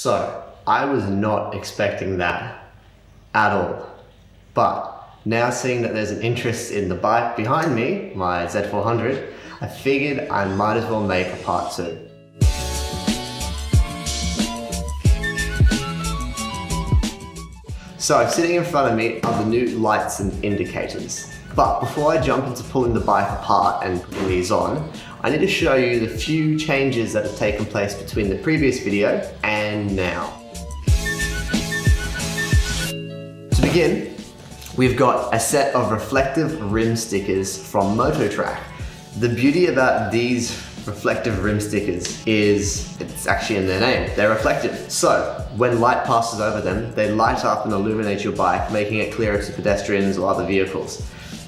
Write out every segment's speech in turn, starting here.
So, I was not expecting that at all. But now seeing that there's an interest in the bike behind me, my Z400, I figured I might as well make a part 2. So sitting in front of me are the new lights and indicators. But before I jump into pulling the bike apart and putting these on, I need to show you the few changes that have taken place between the previous video and now. To begin, we've got a set of reflective rim stickers from MotoTrack. The beauty about these reflective rim stickers is it's actually in their name. They're reflective. So when light passes over them, they light up and illuminate your bike, making it clearer to pedestrians or other vehicles.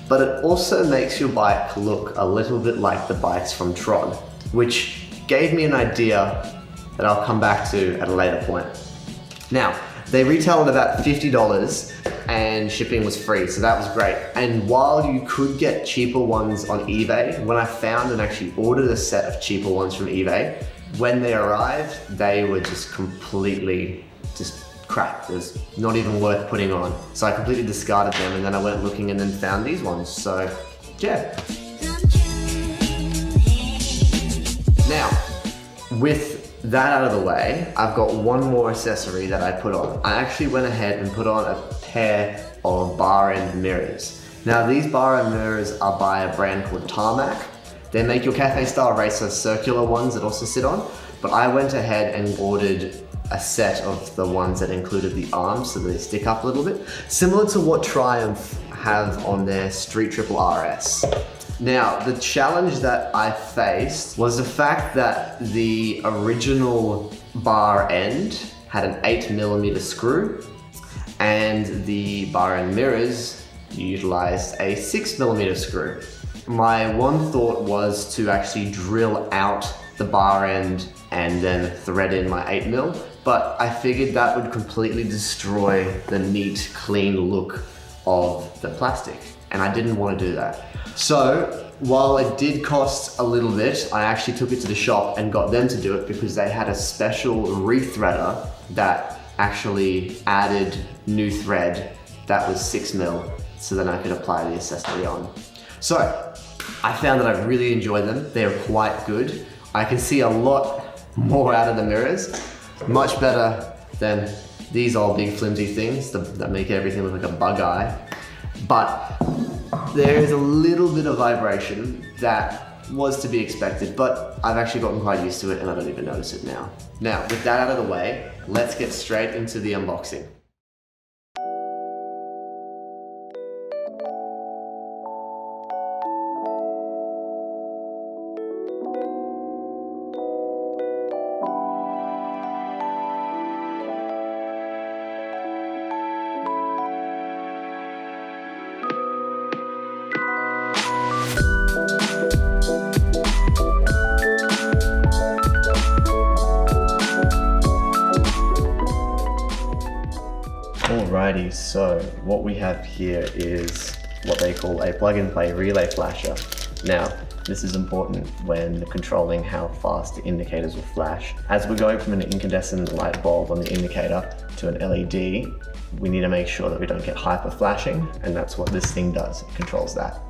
But it also makes your bike look a little bit like the bikes from Tron, which gave me an idea that I'll come back to at a later point. Now, they retail at about $50 and shipping was free, so that was great. And while you could get cheaper ones on eBay, when I found and actually ordered a set of cheaper ones from eBay, when they arrived, they were just completely crap. It was not even worth putting on. So I completely discarded them, and then I went looking and then found these ones. So yeah. Now, with that out of the way, I've got one more accessory that I put on. I actually went ahead and put on a pair of bar end mirrors. Now these bar end mirrors are by a brand called Tarmac. They make your cafe style racer circular ones that also sit on, but I went ahead and ordered a set of the ones that included the arms so that they stick up a little bit, similar to what Triumph have on their Street Triple RS. Now, the challenge that I faced was the fact that the original bar end had an 8mm screw, and the bar end mirrors utilized a 6mm screw. My one thought was to actually drill out the bar end and then thread in my 8mm, but I figured that would completely destroy the neat, clean look of the plastic, and I didn't want to do that. So, while it did cost a little bit, I actually took it to the shop and got them to do it because they had a special rethreader that actually added new thread that was 6mm, so then I could apply the accessory on. So, I found that I really enjoyed them. They're quite good. I can see a lot more out of the mirrors, much better than these old big flimsy things that make everything look like a bug eye. But there is a little bit of vibration that was to be expected, but I've actually gotten quite used to it and I don't even notice it now. Now, with that out of the way, let's get straight into the unboxing. Alrighty, so what we have here is what they call a plug-and-play relay flasher. Now, this is important when controlling how fast the indicators will flash. As we're going from an incandescent light bulb on the indicator to an LED, we need to make sure that we don't get hyper flashing, and that's what this thing does. It controls that.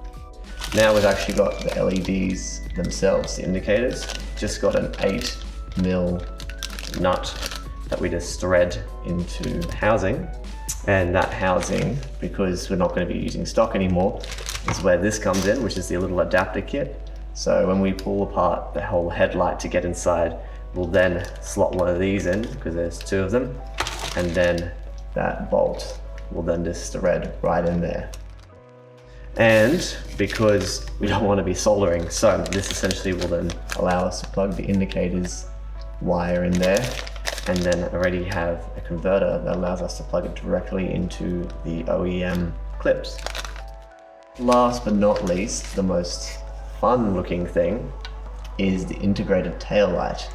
Now we've actually got the LEDs themselves, the indicators. Just got an 8mm nut that we just thread into housing. And that housing, because we're not going to be using stock anymore, is where this comes in, which is the little adapter kit. So when we pull apart the whole headlight to get inside, we'll then slot one of these in, because there's two of them, and then that bolt will then just thread right in there. And because we don't want to be soldering, so this essentially will then allow us to plug the indicators wire in there, and then already have a converter that allows us to plug it directly into the OEM clips. Last but not least, the most fun looking thing is the integrated tail light.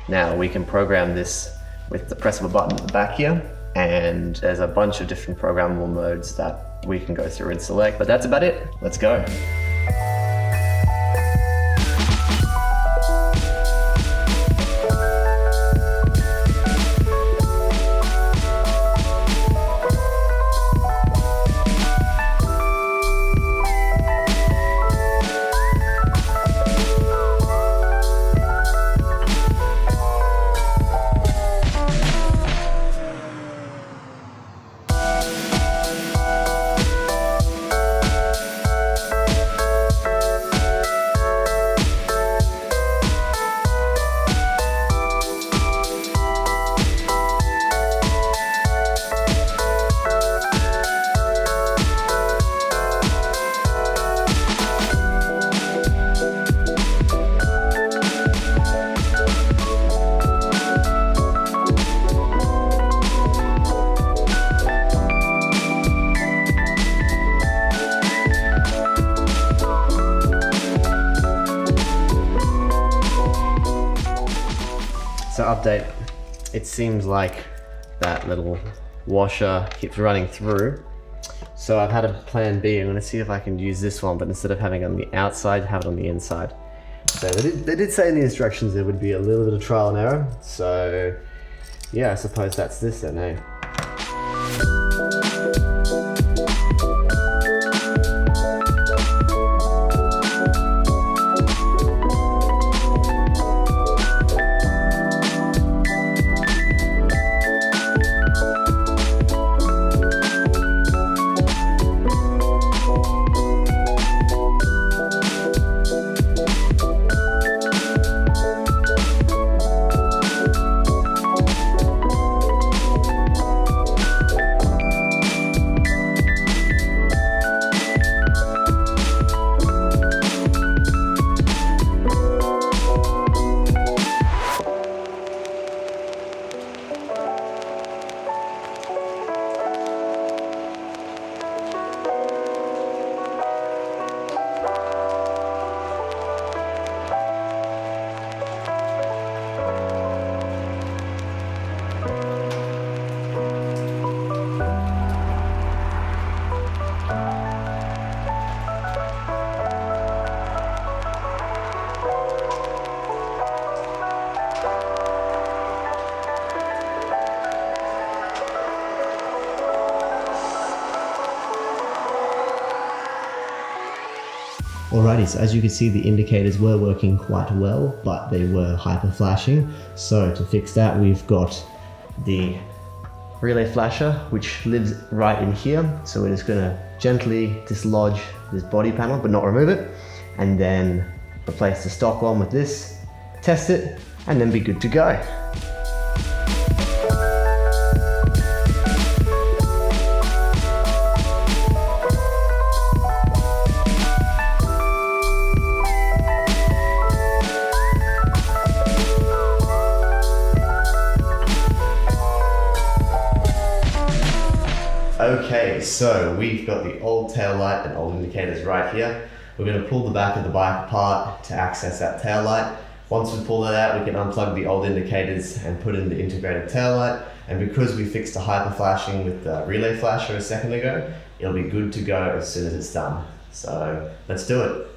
Now we can program this with the press of a button at the back here, and there's a bunch of different programmable modes that we can go through and select, but that's about it. Let's go. update. It seems like that little washer keeps running through. So I've had a plan B. I'm gonna see if I can use this one, but instead of having it on the outside, have it on the inside. So they did say in the instructions there would be a little bit of trial and error. So yeah, I suppose that's this then, eh? Alrighty, so as you can see, the indicators were working quite well, but they were hyper flashing. So to fix that, we've got the relay flasher, which lives right in here. So we're just gonna gently dislodge this body panel, but not remove it, and then replace the stock one with this, test it, and then be good to go. Okay, so we've got the old tail light and old indicators right here. We're going to pull the back of the bike apart to access that tail light. Once we pull that out, we can unplug the old indicators and put in the integrated tail light. And because we fixed the hyper flashing with the relay flasher a second ago, it'll be good to go as soon as it's done. So let's do it.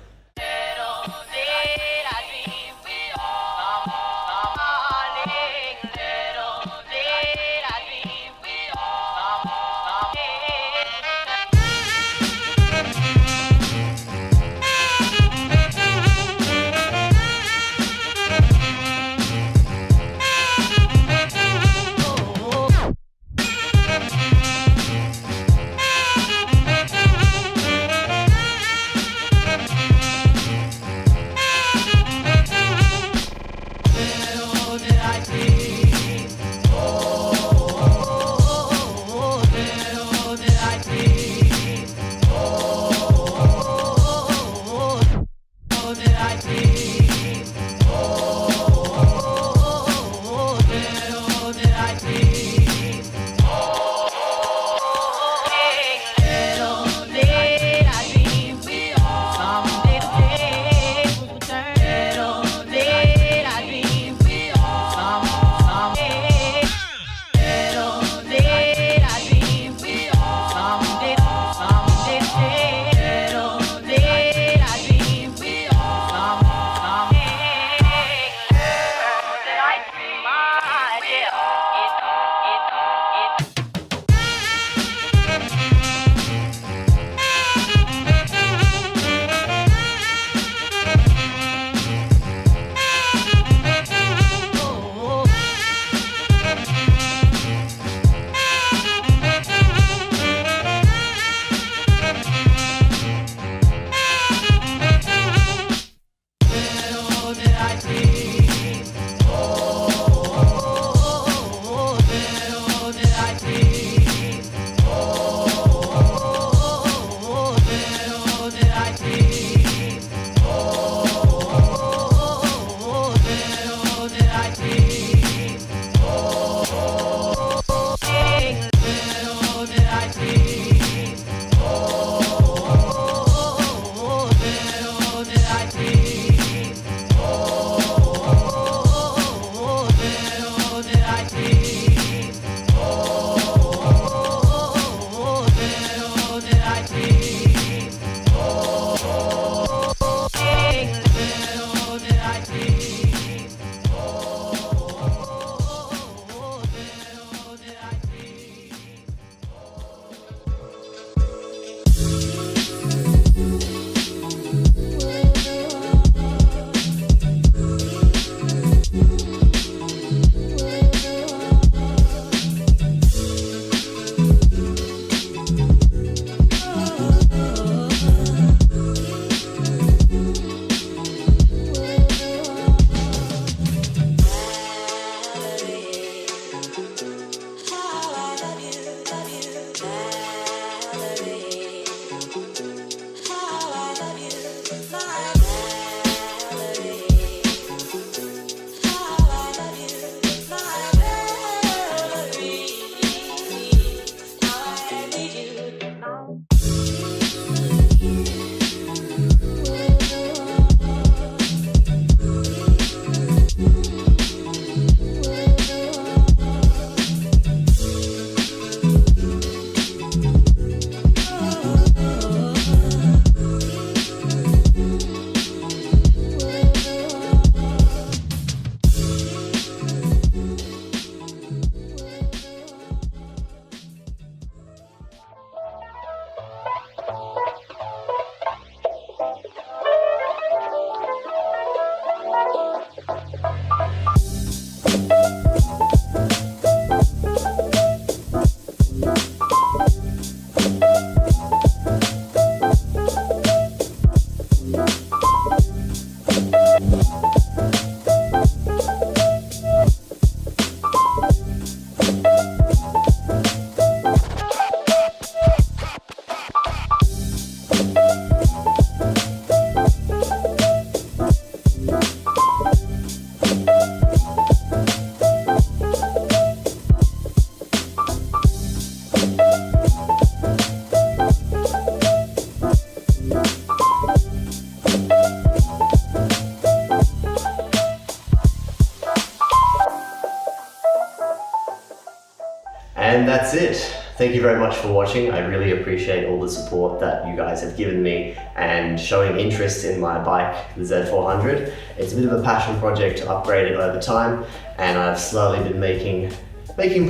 that's it. Thank you very much for watching. I really appreciate all the support that you guys have given me and showing interest in my bike, the Z400. It's a bit of a passion project to upgrade it over time, and I've slowly been making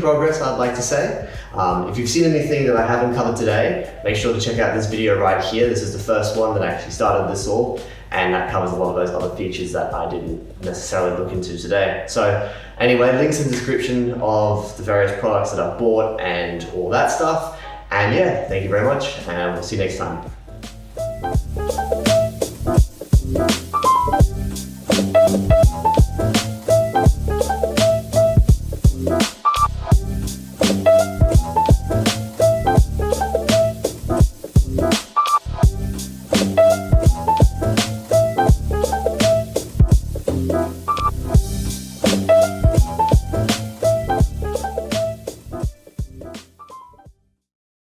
progress, I'd like to say. If you've seen anything that I haven't covered today, make sure to check out this video right here. This is the first one that actually started this all, and that covers a lot of those other features that I didn't necessarily look into today. So anyway, links in the description of the various products that I've bought and all that stuff. And yeah, thank you very much, and we'll see you next time.